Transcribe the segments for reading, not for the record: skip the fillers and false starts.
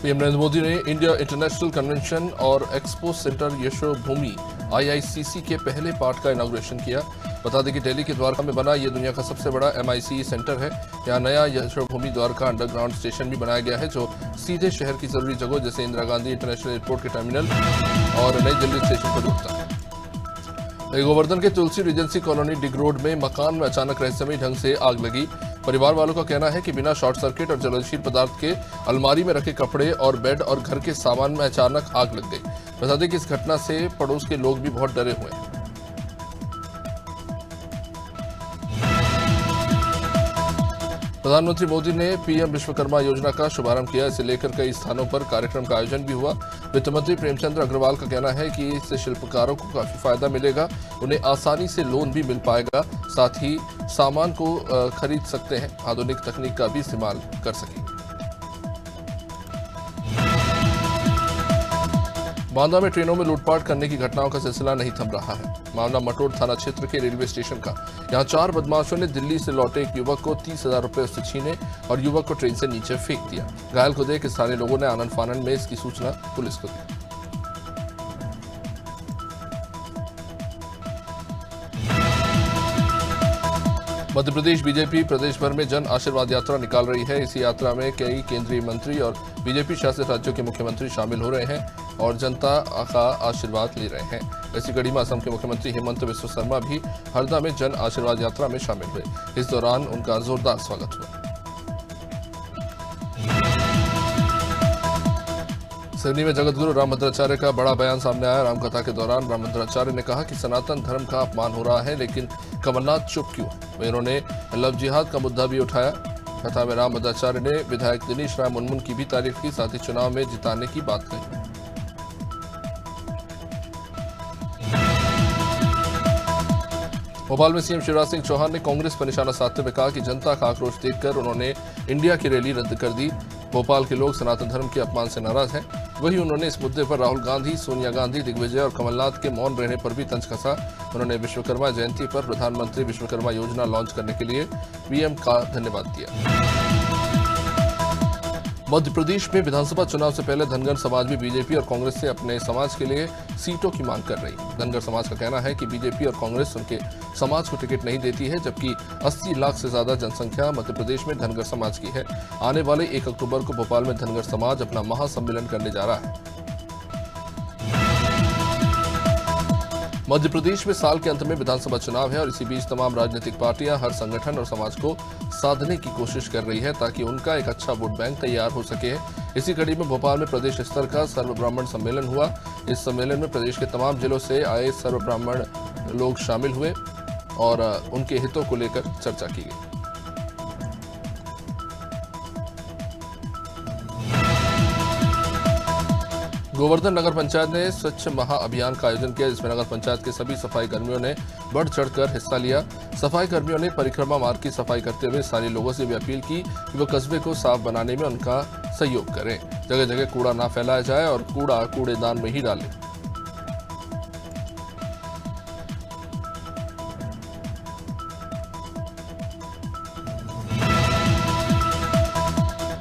PM Narendra Modi ने India international convention और expo centre Yashobhoomi IICC के पहले पार्ट का इनॉग्रेशन किया। बता दें कि दिल्ली के द्वारका में बना यह दुनिया का सबसे बड़ा एमआईसी सेंटर है। यहाँ नया यशोभूमि द्वारका अंडरग्राउंड स्टेशन भी बनाया गया है, जो सीधे शहर की जरूरी जगहों जैसे इंदिरा गांधी इंटरनेशनल एयरपोर्ट के टर्मिनल और नई दिल्ली स्टेशन को जोड़ता है। गोवर्धन के तुलसी रिजेंसी कॉलोनी डिग रोड में मकान में अचानक रहस्यमयी ढंग से आग लगी। परिवार वालों का कहना है कि बिना शॉर्ट सर्किट और ज्वलनशील पदार्थ के अलमारी में रखे कपड़े और बेड और घर के सामान में अचानक आग लग गई। बता दें कि इस घटना से पड़ोस के लोग भी बहुत डरे हुए हैं। प्रधानमंत्री मोदी ने पीएम विश्वकर्मा योजना का शुभारंभ किया। इसे लेकर कई स्थानों पर कार्यक्रम का आयोजन भी हुआ। वित्त मंत्री प्रेमचंद्र अग्रवाल का कहना है कि इससे शिल्पकारों को काफी फायदा मिलेगा, उन्हें आसानी से लोन भी मिल पाएगा, साथ ही सामान को खरीद सकते हैं, आधुनिक तकनीक का भी इस्तेमाल कर सकेंगे। बांदा में ट्रेनों में लूटपाट करने की घटनाओं का सिलसिला नहीं थम रहा है। मामला मटोर थाना क्षेत्र के रेलवे स्टेशन का। यहां 4 बदमाशों ने दिल्ली से लौटे एक युवक को 30,000 रुपए उससे छीने और युवक को ट्रेन से नीचे फेंक दिया। घायल को देख स्थानीय लोगों ने आनन फानन में इसकी सूचना पुलिस को दी। मध्य प्रदेश बीजेपी प्रदेश भर में जन आशीर्वाद यात्रा निकाल रही है। इसी यात्रा में कई केंद्रीय मंत्री और बीजेपी शासित राज्यों के मुख्यमंत्री शामिल हो रहे हैं और जनता का आशीर्वाद ले रहे हैं। इसी कड़ी में असम के मुख्यमंत्री हेमंत बिस्वा शर्मा भी हरदा में जन आशीर्वाद यात्रा में शामिल हुए। इस दौरान उनका जोरदार स्वागत हुआ। सिवनी में जगतगुरु रामभद्राचार्य का बड़ा बयान सामने आया। रामकथा के दौरान रामभद्राचार्य ने कहा कि सनातन धर्म का अपमान हो रहा है, लेकिन कमलनाथ चुप क्यों। वहीं उन्होंने लव जिहाद का मुद्दा भी उठाया। कथा में रामभद्राचार्य ने विधायक दिनेश राय मुनमुन की भी तारीफ की, साथ ही चुनाव में जिताने की बात कही। भोपाल में सीएम शिवराज सिंह चौहान ने कांग्रेस पर निशाना साधते हुए कहा कि जनता का आक्रोश देखकर उन्होंने इंडिया की रैली रद्द कर दी। भोपाल के लोग सनातन धर्म के अपमान से नाराज हैं। वहीं उन्होंने इस मुद्दे पर राहुल गांधी, सोनिया गांधी, दिग्विजय और कमलनाथ के मौन रहने पर भी तंज कसा। उन्होंने विश्वकर्मा जयंती पर प्रधानमंत्री विश्वकर्मा योजना लॉन्च करने के लिए पीएम का धन्यवाद दिया। मध्य प्रदेश में विधानसभा चुनाव से पहले धनगर समाज भी बीजेपी और कांग्रेस से अपने समाज के लिए सीटों की मांग कर रही है। धनगर समाज का कहना है कि बीजेपी और कांग्रेस उनके समाज को टिकट नहीं देती है, जबकि 80 लाख से ज्यादा जनसंख्या मध्य प्रदेश में धनगर समाज की है। आने वाले 1 अक्टूबर को भोपाल में धनगर समाज अपना महासम्मेलन करने जा रहा है। मध्य प्रदेश में साल के अंत में विधानसभा चुनाव है और इसी बीच तमाम राजनीतिक पार्टियां हर संगठन और समाज को साधने की कोशिश कर रही है, ताकि उनका एक अच्छा वोट बैंक तैयार हो सके। इसी कड़ी में भोपाल में प्रदेश स्तर का सर्व ब्राह्मण सम्मेलन हुआ। इस सम्मेलन में प्रदेश के तमाम जिलों से आए सर्व ब्राह्मण लोग शामिल हुए और उनके हितों को लेकर चर्चा की गई। गोवर्धन नगर पंचायत ने स्वच्छ महा अभियान का आयोजन किया, जिसमें नगर पंचायत के सभी सफाई कर्मियों ने बढ़ चढ़कर हिस्सा लिया। सफाई कर्मियों ने परिक्रमा मार्ग की सफाई करते हुए स्थानीय लोगों से भी अपील की कि वो कस्बे को साफ बनाने में उनका सहयोग करें। जगह जगह कूड़ा ना फैलाया जाए और कूड़ा कूड़ेदान में ही डालें।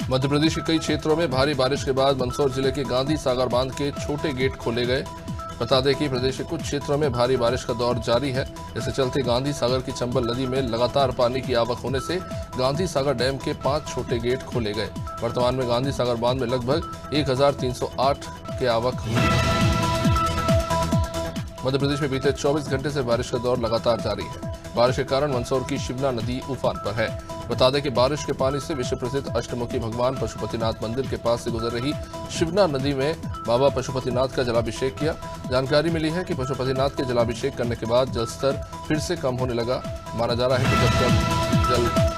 मध्य प्रदेश के कई क्षेत्रों में भारी बारिश के बाद मंदसौर जिले के गांधी सागर बांध के छोटे गेट खोले गए। बता दें कि प्रदेश के कुछ क्षेत्रों में भारी बारिश का दौर जारी है। इसके चलते गांधी सागर की चंबल नदी में लगातार पानी की आवक होने से गांधी सागर डैम के 5 छोटे गेट खोले गए। वर्तमान में गांधी सागर बांध में लगभग 1308 के आवक हुई। मध्य प्रदेश में बीते 24 घंटे से बारिश का दौर लगातार जारी है। बारिश के कारण मंदसौर की शिवना नदी उफान पर है। बता दें कि बारिश के पानी से विश्व प्रसिद्ध अष्टमुखी भगवान पशुपतिनाथ मंदिर के पास से गुजर रही शिवना नदी में बाबा पशुपतिनाथ का जलाभिषेक किया। जानकारी मिली है कि पशुपतिनाथ के जलाभिषेक करने के बाद जलस्तर फिर से कम होने लगा। माना जा रहा है कि जब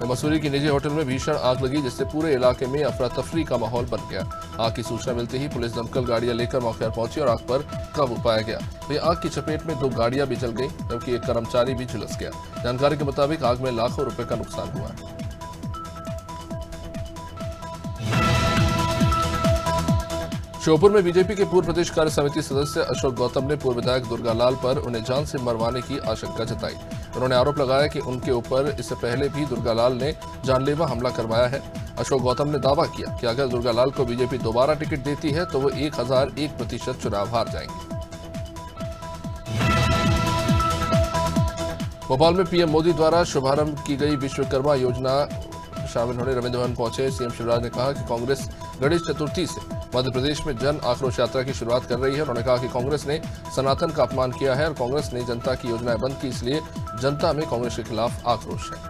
मसूरी की निजी होटल में भीषण आग लगी, जिससे पूरे इलाके में अफरा तफरी का माहौल बन गया। आग की सूचना मिलते ही पुलिस दमकल गाड़ियां लेकर मौके पर पहुंची और आग पर काबू पाया गया। वहीं आग की चपेट में 2 गाड़ियां भी जल गईं, जबकि एक कर्मचारी भी झुलस गया। जानकारी के मुताबिक आग में लाखों रुपए का नुकसान हुआ है। श्योपुर में बीजेपी के पूर्व प्रदेश कार्य समिति सदस्य अशोक गौतम ने पूर्व विधायक दुर्गालाल पर उन्हें जान से मरवाने की आशंका जताई। उन्होंने आरोप लगाया कि उनके ऊपर इससे पहले भी दुर्गालाल ने जानलेवा हमला करवाया है। अशोक गौतम ने दावा किया कि अगर दुर्गालाल को बीजेपी दोबारा टिकट देती है तो वो 1001% चुनाव हार जाएंगे। भोपाल में पीएम मोदी द्वारा शुभारंभ की गई विश्वकर्मा योजना शामिल होने रविंद्र भवन पहुंचे सीएम शिवराज ने कहा कि कांग्रेस गणेश चतुर्थी से मध्य प्रदेश में जन आक्रोश यात्रा की शुरुआत कर रही है। उन्होंने कहा कि कांग्रेस ने सनातन का अपमान किया है और कांग्रेस ने जनता की योजनाएं बंद की, इसलिए जनता में कांग्रेस के खिलाफ आक्रोश है।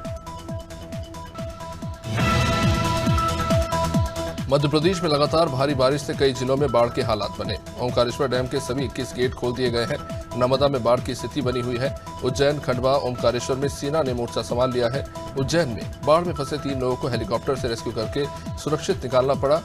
मध्य प्रदेश में लगातार भारी बारिश से कई जिलों में बाढ़ के हालात बने। ओमकारेश्वर डैम के सभी 21 गेट खोल दिए गए हैं। नर्मदा में बाढ़ की स्थिति बनी हुई है। उज्जैन, खंडवा, ओमकारेश्वर में सेना ने मोर्चा संभाल लिया है। उज्जैन में बाढ़ में फंसे 3 लोगों को हेलीकॉप्टर से रेस्क्यू करके सुरक्षित निकालना पड़ा।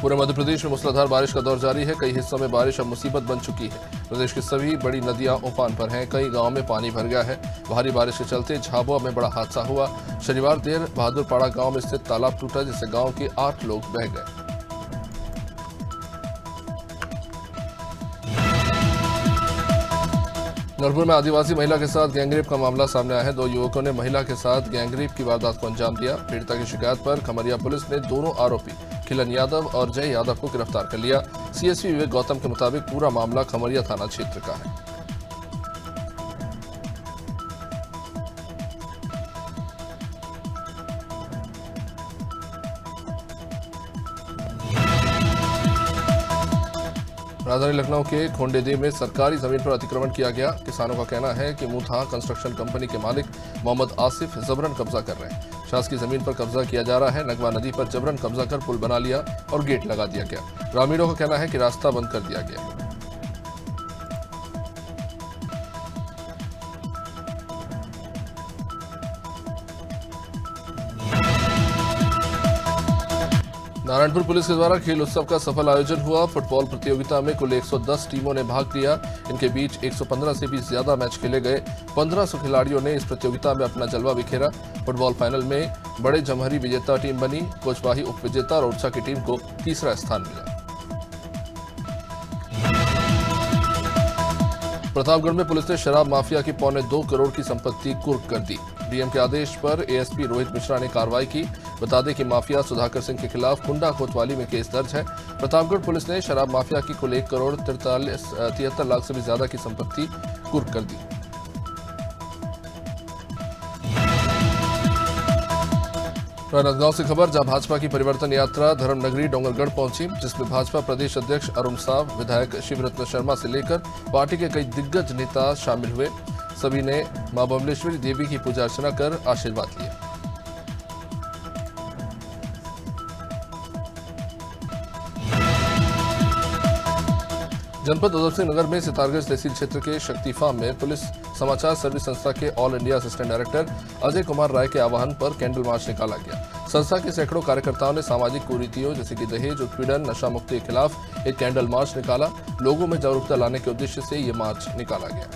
पूरे मध्य प्रदेश में मूसलाधार बारिश का दौर जारी है। कई हिस्सों में बारिश अब मुसीबत बन चुकी है। प्रदेश की सभी बड़ी नदियां उफान पर हैं। कई गांवों में पानी भर गया है। भारी बारिश के चलते झाबुआ में बड़ा हादसा हुआ। शनिवार देर बहादुरपाड़ा गांव में स्थित तालाब टूटा, जिससे गांव के 8 लोग बह गए। नरपुर में आदिवासी महिला के साथ गैंगरेप का मामला सामने आया है। 2 युवकों ने महिला के साथ गैंगरेप की वारदात को अंजाम दिया। पीड़िता की शिकायत पर खमरिया पुलिस ने दोनों आरोपी खिलन यादव और जय यादव को गिरफ्तार कर लिया। सीएसपी विवेक गौतम के मुताबिक पूरा मामला खमरिया थाना क्षेत्र का है। राजधानी लखनऊ के खोंडेदेव में सरकारी जमीन पर अतिक्रमण किया गया। किसानों का कहना है कि मुथा कंस्ट्रक्शन कंपनी के मालिक मोहम्मद आसिफ जबरन कब्जा कर रहे हैं। शासकीय जमीन पर कब्जा किया जा रहा है। नगवा नदी पर जबरन कब्जा कर पुल बना लिया और गेट लगा दिया गया। ग्रामीणों का कहना है कि रास्ता बंद कर दिया गया। नारायणपुर पुलिस के द्वारा खेल उत्सव का सफल आयोजन हुआ। फुटबॉल प्रतियोगिता में कुल 110 टीमों ने भाग लिया। इनके बीच 115 से भी ज्यादा मैच खेले गए। 1500 खिलाड़ियों ने इस प्रतियोगिता में अपना जलवा बिखेरा। फुटबॉल फाइनल में बड़े जमहरी विजेता टीम बनी। कोचवाही उप विजेता और ओरछा की टीम को तीसरा स्थान मिला। प्रतापगढ़ में पुलिस ने शराब माफिया की 1.25 करोड़ की संपत्ति कुर्क कर दी। डीएम के आदेश पर एएसपी रोहित मिश्रा ने कार्रवाई की। बता दें कि माफिया सुधाकर सिंह के खिलाफ कुंडा कोतवाली में केस दर्ज है। प्रतापगढ़ पुलिस ने शराब माफिया की कुल 1 करोड़ 73 लाख से भी ज्यादा की संपत्ति कुर्क कर दी। राजनांदगांव से खबर, जहां भाजपा की परिवर्तन यात्रा धर्मनगरी डोंगरगढ़ पहुंची, जिसमें भाजपा प्रदेश अध्यक्ष अरुण साव, विधायक शिवरत्न शर्मा से लेकर पार्टी के कई दिग्गज नेता शामिल हुए। सभी ने मां बमलेश्वरी देवी की पूजा अर्चना कर आशीर्वाद लिया। जनपद उधम सिंह नगर में सितारगंज तहसील क्षेत्र के शक्ति फार्म में पुलिस समाचार सर्विस संस्था के All India assistant director Ajay Kumar Rai के आह्वान पर कैंडल मार्च निकाला गया। संस्था के सैकड़ों कार्यकर्ताओं ने सामाजिक कुरीतियों जैसे कि दहेज, उत्पीड़न, नशा मुक्ति के खिलाफ एक कैंडल मार्च निकाला। लोगों में जागरूकता लाने के उद्देश्य से ये मार्च निकाला गया।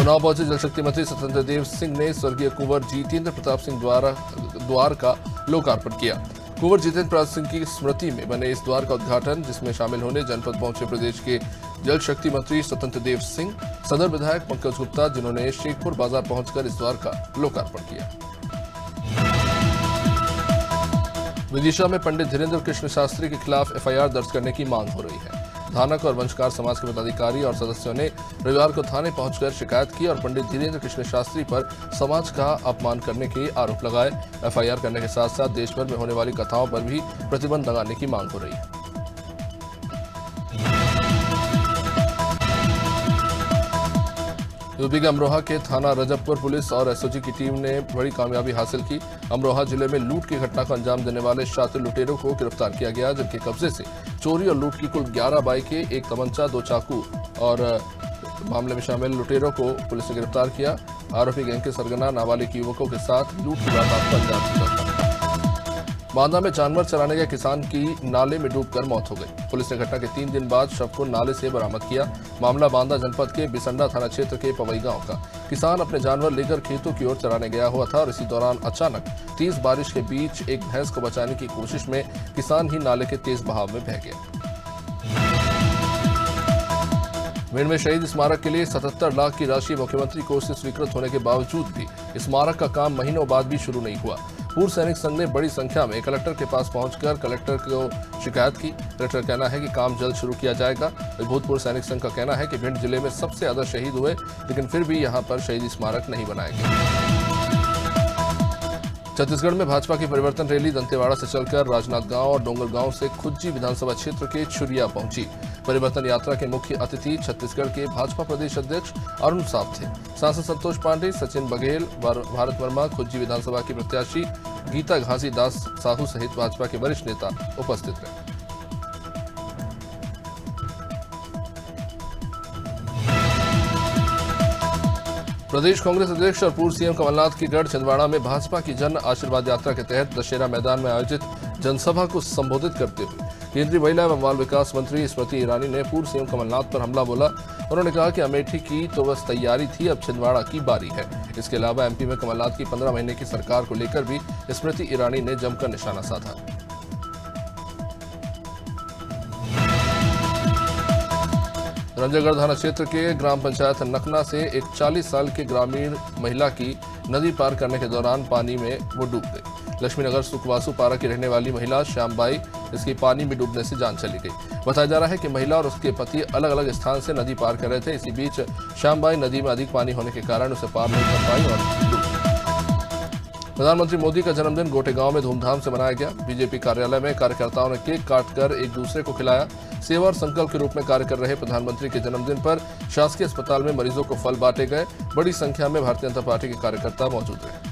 उन्नाव पहुंचे जल शक्ति मंत्री स्वतंत्र देव सिंह ने स्वर्गीय कुंवर जितेंद्र प्रताप सिंह द्वार का लोकार्पण किया। कुंवर जितेंद्र प्रताप सिंह की स्मृति में बने इस द्वार का उद्घाटन, जिसमें शामिल होने जनपद पहुंचे प्रदेश के जल शक्ति मंत्री स्वतंत्र देव सिंह, सदर विधायक पंकज गुप्ता, जिन्होंने शेखपुर बाजार पहुंचकर इस द्वार का लोकार्पण किया। विदिशा में पंडित धीरेन्द्र कृष्ण शास्त्री के खिलाफ एफआईआर दर्ज करने की मांग हो रही है। धानक और वंशकार समाज के पदाधिकारी और सदस्यों ने रविवार को थाने पहुंचकर शिकायत की और पंडित धीरेन्द्र कृष्ण शास्त्री पर समाज का अपमान करने के आरोप लगाए। एफआईआर करने के साथ साथ देश भर में होने वाली कथाओं पर भी प्रतिबंध लगाने की मांग हो रही है। यूपी के अमरोहा के थाना रजबपुर पुलिस और एसओजी की टीम ने बड़ी कामयाबी हासिल की। अमरोहा जिले में लूट की घटना को अंजाम देने वाले शातिर लुटेरों को गिरफ्तार किया गया, जिनके कब्जे से चोरी और लूट की कुल 11 बाइकें, 1 तमंचा, 2 चाकू और मामले में शामिल लुटेरों को पुलिस ने गिरफ्तार किया। आरोपी गैंग के सरगना नाबालिग युवकों के साथ लूट की वारदात को अंजाम दिया। बांदा में जानवर चराने गए किसान की नाले में डूबकर मौत हो गई। पुलिस ने घटना के 3 दिन बाद शव को नाले से बरामद किया। मामला बांदा जनपद के बिसंडा थाना क्षेत्र के पवई गांव का। किसान अपने जानवर लेकर खेतों की ओर चराने गया हुआ था और इसी दौरान अचानक तेज बारिश के बीच एक भैंस को बचाने की कोशिश में किसान ही नाले के तेज बहाव में बह गया। भिंड में शहीद स्मारक के लिए 77 लाख की राशि मुख्यमंत्री कोष से स्वीकृत होने के बावजूद भी स्मारक का काम महीनों बाद भी शुरू नहीं हुआ। पूर्व सैनिक संघ ने बड़ी संख्या में कलेक्टर के पास पहुंचकर कलेक्टर को शिकायत की। कलेक्टर का कहना है कि काम जल्द शुरू किया जाएगा। भूतपूर्व सैनिक संघ का कहना है कि भिंड जिले में सबसे ज्यादा शहीद हुए, लेकिन फिर भी यहां पर शहीद स्मारक नहीं बनाए गए। छत्तीसगढ़ में भाजपा की परिवर्तन रैली दंतेवाड़ा से चलकर राजनांदगांव और डोंगरगांव से खुज्जी विधानसभा क्षेत्र के छुरिया पहुंची। परिवर्तन यात्रा के मुख्य अतिथि छत्तीसगढ़ के भाजपा प्रदेश अध्यक्ष अरुण साव थे। सांसद संतोष पांडे, सचिन बघेल, भारत वर्मा, खुज्जी विधानसभा की प्रत्याशी गीता घासी दास साहू सहित भाजपा के वरिष्ठ नेता उपस्थित रहे। प्रदेश कांग्रेस अध्यक्ष और पूर्व सीएम कमलनाथ की गढ़ छिंदवाड़ा में भाजपा की जन आशीर्वाद यात्रा के तहत दशहरा मैदान में आयोजित जनसभा को संबोधित करते हुए केंद्रीय महिला एवं बाल विकास मंत्री स्मृति ईरानी ने पूर्व सीएम कमलनाथ पर हमला बोला। उन्होंने कहा कि अमेठी की तो बस तैयारी थी, अब छिंदवाड़ा की बारी है। इसके अलावा एमपी में कमलनाथ की 15 महीने की सरकार को लेकर भी स्मृति ईरानी ने जमकर निशाना साधा। रंजनगढ़ थाना क्षेत्र के ग्राम पंचायत नकना से एक 40 साल के ग्रामीण महिला की नदी पार करने के दौरान पानी में वो डूब गई। लक्ष्मीनगर सुखवासु पारा की रहने वाली महिला श्यामबाई, इसकी पानी में डूबने से जान चली गई। बताया जा रहा है कि महिला और उसके पति अलग अलग स्थान से नदी पार कर रहे थे। इसी बीच श्यामबाई नदी में अधिक पानी होने के कारण उसे पार नहीं कर पाई और डूब। प्रधानमंत्री मोदी का जन्मदिन गोटेगांव में धूमधाम से मनाया गया। बीजेपी कार्यालय में कार्यकर्ताओं ने केक काटकर एक दूसरे को खिलाया। सेवा और संकल्प के रूप में कार्य कर रहे प्रधानमंत्री के जन्मदिन पर शासकीय अस्पताल में मरीजों को फल बांटे गए। बड़ी संख्या में भारतीय जनता पार्टी के कार्यकर्ता मौजूद रहे।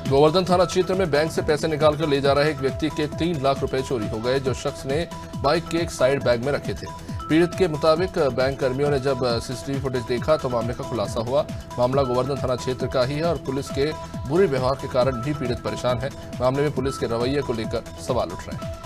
गोवर्धन थाना क्षेत्र में बैंक से पैसे निकालकर ले जा रहे एक व्यक्ति के 3 लाख रुपए चोरी हो गए, जो शख्स ने बाइक के एक साइड बैग में रखे थे। पीड़ित के मुताबिक बैंक कर्मियों ने जब सीसीटीवी फुटेज देखा तो मामले का खुलासा हुआ। मामला गोवर्धन थाना क्षेत्र का ही है और पुलिस के बुरे व्यवहार के कारण भी पीड़ित परेशान है। मामले में पुलिस के रवैये को लेकर सवाल उठ रहे हैं।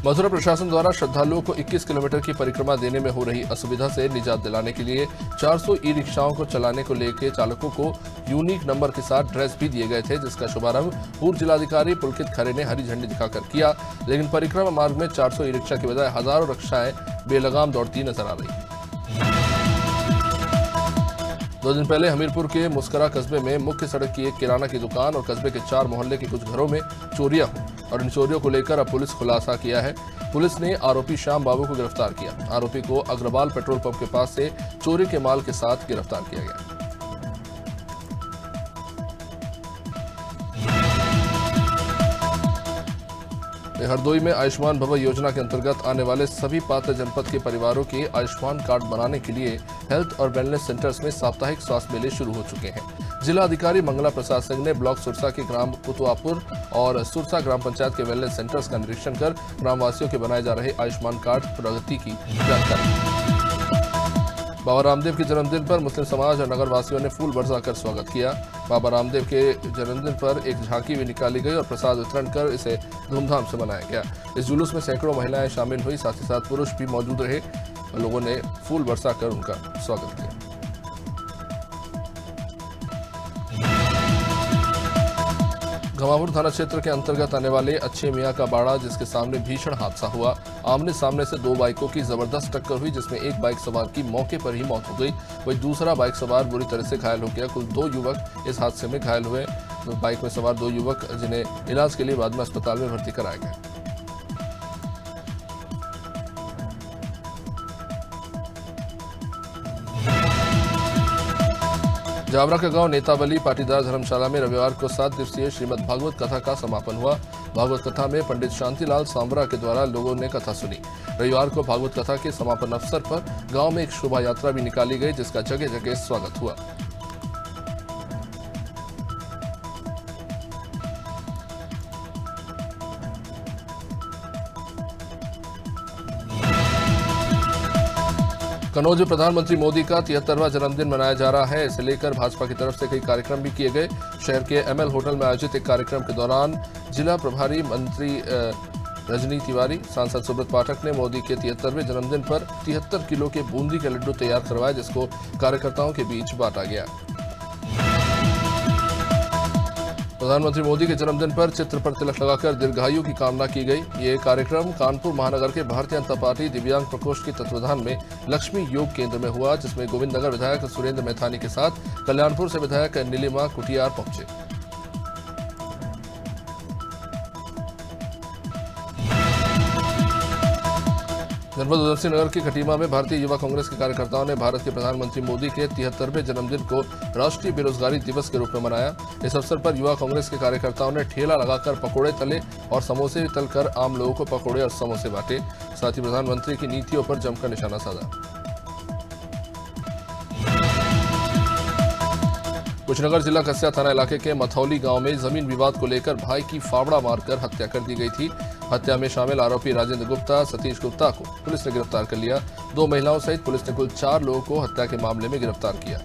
मथुरा प्रशासन द्वारा श्रद्धालुओं को 21 किलोमीटर की परिक्रमा देने में हो रही असुविधा से निजात दिलाने के लिए 400 ई रिक्शाओं को चलाने को लेकर चालकों को यूनिक नंबर के साथ ड्रेस भी दिए गए थे, जिसका शुभारंभ पूर्व जिलाधिकारी पुलकित खरे ने हरी झंडी दिखाकर किया। लेकिन परिक्रमा मार्ग में 400 ई रिक्शा की बजाय हजारों रिक्शाएं बेलगाम दौड़ती नजर आ रही। 2 दिन पहले हमीरपुर के मुस्करा कस्बे में मुख्य सड़क की एक किराना की दुकान और कस्बे के 4 मोहल्ले के कुछ घरों में चोरियां हुई और इन चोरियों को लेकर अब पुलिस खुलासा किया है। पुलिस ने आरोपी श्याम बाबू को गिरफ्तार किया। आरोपी को अग्रवाल पेट्रोल पंप के पास से चोरी के माल के साथ गिरफ्तार किया गया। हरदोई में आयुष्मान भव योजना के अंतर्गत आने वाले सभी पात्र जनपद के परिवारों के आयुष्मान कार्ड बनाने के लिए हेल्थ और वेलनेस सेंटर्स में साप्ताहिक स्वास्थ्य मेले शुरू हो चुके हैं। जिला अधिकारी मंगला प्रसाद सिंह ने ब्लॉक सुरसा के ग्राम कुतुआपुर और सुरसा ग्राम पंचायत के वेलनेस सेंटर्स का निरीक्षण कर ग्रामवासियों के बनाए जा रहे आयुष्मान कार्ड प्रगति की जानकारी। बाबा रामदेव के जन्मदिन पर मुस्लिम समाज और नगर वासियों ने फूल बरसाकर स्वागत किया। बाबा रामदेव के जन्मदिन पर एक झांकी भी निकाली गई और प्रसाद वितरण कर इसे धूमधाम से मनाया गया। इस जुलूस में सैकड़ों महिलाएं शामिल हुई, साथ ही साथ पुरुष भी मौजूद रहे। लोगों ने फूल बरसाकर उनका स्वागत किया। घमापुर थाना क्षेत्र के अंतर्गत आने वाले अच्छे मियां का बाड़ा, जिसके सामने भीषण हादसा हुआ। आमने सामने से 2 बाइकों की जबरदस्त टक्कर हुई, जिसमें एक बाइक सवार की मौके पर ही मौत हो गई, वहीं दूसरा बाइक सवार बुरी तरह से घायल हो गया। कुल 2 युवक इस हादसे में घायल हुए। बाइक में सवार 2 युवक जिन्हें इलाज के लिए बाद में अस्पताल में भर्ती कराया गया। जावरा का गांव नेतावली पाटीदार धर्मशाला में रविवार को 7 दिवसीय श्रीमद् भागवत कथा का समापन हुआ। भागवत कथा में पंडित शांतिलाल सांवरा के द्वारा लोगों ने कथा सुनी। रविवार को भागवत कथा के समापन अवसर पर गांव में एक शोभा यात्रा भी निकाली गई, जिसका जगह जगह स्वागत हुआ। कन्नौज में प्रधानमंत्री मोदी का 73वां जन्मदिन मनाया जा रहा है। इसे लेकर भाजपा की तरफ से कई कार्यक्रम भी किए गए। शहर के एमएल होटल में आयोजित एक कार्यक्रम के दौरान जिला प्रभारी मंत्री रजनी तिवारी, सांसद सुब्रत पाठक ने मोदी के 73वें जन्मदिन पर 73 किलो के बूंदी के लड्डू तैयार करवाए, जिसको कार्यकर्ताओं के बीच बांटा गया। प्रधानमंत्री मोदी के जन्मदिन पर चित्र पर तिलक लगाकर दीर्घायु की कामना की गई। ये कार्यक्रम कानपुर महानगर के भारतीय जनता पार्टी दिव्यांग प्रकोष्ठ के तत्वाधान में लक्ष्मी योग केंद्र में हुआ, जिसमें गोविंद नगर विधायक सुरेंद्र मैथानी के साथ कल्याणपुर से विधायक नीलिमा कुटियार पहुंचे। जनपद उधम सिंह नगर की खटीमा में भारतीय युवा कांग्रेस के कार्यकर्ताओं ने भारत के प्रधानमंत्री मोदी के 73वें जन्मदिन को राष्ट्रीय बेरोजगारी दिवस के रूप में मनाया। इस अवसर पर युवा कांग्रेस के कार्यकर्ताओं ने ठेला लगाकर पकोड़े तले और समोसे तलकर आम लोगों को पकोड़े और समोसे बांटे। साथ ही प्रधानमंत्री की नीतियों पर जमकर निशाना साधा। कुशीनगर जिला कस्या थाना इलाके के मथौली गांव में जमीन विवाद को लेकर भाई की फावड़ा मारकर हत्या कर दी गई थी। हत्या में शामिल आरोपी राजेंद्र गुप्ता, सतीश गुप्ता को पुलिस ने गिरफ्तार कर लिया। 2 महिलाओं सहित पुलिस ने कुल 4 लोगों को हत्या के मामले में गिरफ्तार किया।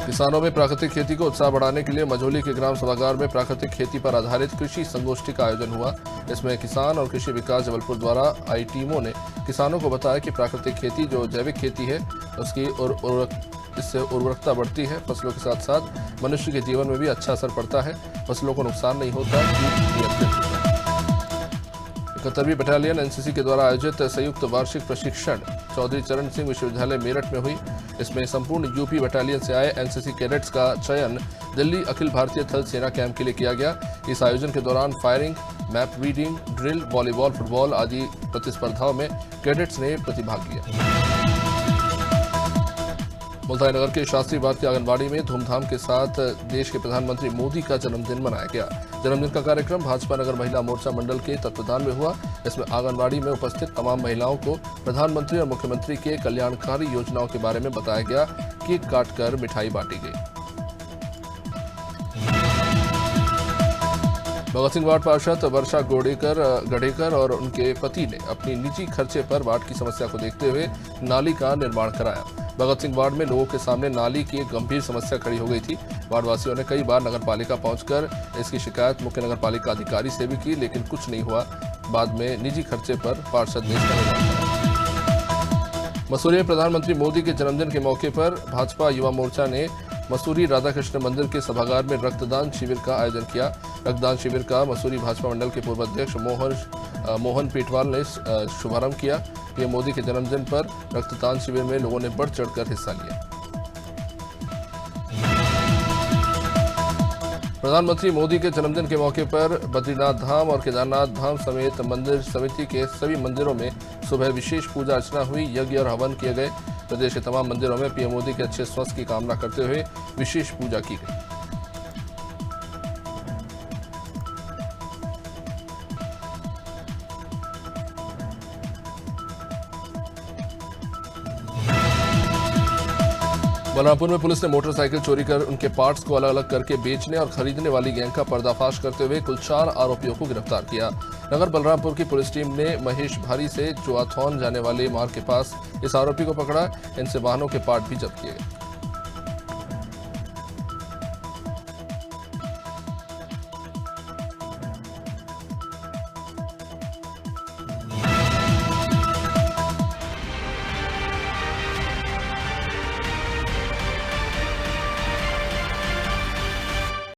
किसानों में प्राकृतिक खेती को उत्साह बढ़ाने के लिए मझौली के ग्राम सभागार में प्राकृतिक खेती पर आधारित कृषि संगोष्ठी का आयोजन हुआ। इसमें किसान और कृषि विकास जबलपुर द्वारा आई टीमों ने किसानों को बताया कि प्राकृतिक खेती जो जैविक खेती है इससे उर्वरकता बढ़ती है। फसलों के साथ साथ मनुष्य के जीवन में भी अच्छा असर पड़ता है। फसलों को नुकसान नहीं होता। 71वीं बटालियन एनसीसी के द्वारा आयोजित संयुक्त वार्षिक प्रशिक्षण चौधरी चरण सिंह विश्वविद्यालय मेरठ में हुई। इसमें संपूर्ण यूपी बटालियन से आए एनसीसी कैडेट्स का चयन दिल्ली अखिल भारतीय थल सेना कैंप के लिए किया गया। इस आयोजन के दौरान firing, map reading, drill, volleyball, football आदि प्रतिस्पर्धाओं में कैडेट्स ने प्रतिभाग लिया। मुल्ताई नगर के शास्त्री बाग की आंगनबाड़ी में धूमधाम के साथ देश के प्रधानमंत्री मोदी का जन्मदिन मनाया गया। जन्मदिन का कार्यक्रम भाजपा नगर महिला मोर्चा मंडल के तत्वाधान में हुआ। इसमें आंगनबाड़ी में उपस्थित तमाम महिलाओं को प्रधानमंत्री और मुख्यमंत्री के कल्याणकारी योजनाओं के बारे में बताया गया। केक काटकर मिठाई बांटी गई। भगत सिंह वार्ड पार्षद वर्षा गढ़ेकर और उनके पति ने अपनी निजी खर्चे पर वार्ड की समस्या को देखते हुए नाली का निर्माण कराया। भगत सिंह वार्ड में लोगों के सामने नाली की एक गंभीर समस्या खड़ी हो गई थी। वार्ड वासियों ने कई बार नगर पालिका पहुंचकर इसकी शिकायत मुख्य नगर पालिका अधिकारी से भी की, लेकिन कुछ नहीं हुआ। बाद में निजी खर्चे पर पार्षद ने इसका निर्माण कराया। मसूरी में प्रधानमंत्री मोदी के जन्मदिन के मौके पर भाजपा युवा मोर्चा ने मसूरी राधाकृष्ण मंदिर के सभागार में रक्तदान शिविर का आयोजन किया। रक्तदान शिविर का मसूरी भाजपा मंडल के पूर्व अध्यक्ष मोहन पेटवाल ने शुभारंभ किया। पीएम मोदी के जन्मदिन पर रक्तदान शिविर में लोगों ने बढ़ चढ़कर हिस्सा लिया। प्रधानमंत्री मोदी के जन्मदिन के मौके पर बद्रीनाथ धाम और केदारनाथ धाम समेत मंदिर समिति के सभी मंदिरों में सुबह विशेष पूजा अर्चना हुई। यज्ञ और हवन किए गए। प्रदेश के तमाम मंदिरों में पीएम मोदी के अच्छे स्वास्थ्य की कामना करते हुए विशेष पूजा की गई। बलरामपुर में पुलिस ने मोटरसाइकिल चोरी कर उनके पार्ट्स को अलग अलग करके बेचने और खरीदने वाली गैंग का पर्दाफाश करते हुए कुल 4 आरोपियों को गिरफ्तार किया। नगर बलरामपुर की पुलिस टीम ने महेश भारी से जुआथौन जाने वाले मार्ग के पास इस आरोपी को पकड़ा। इनसे वाहनों के पार्ट भी जब्त किए गए।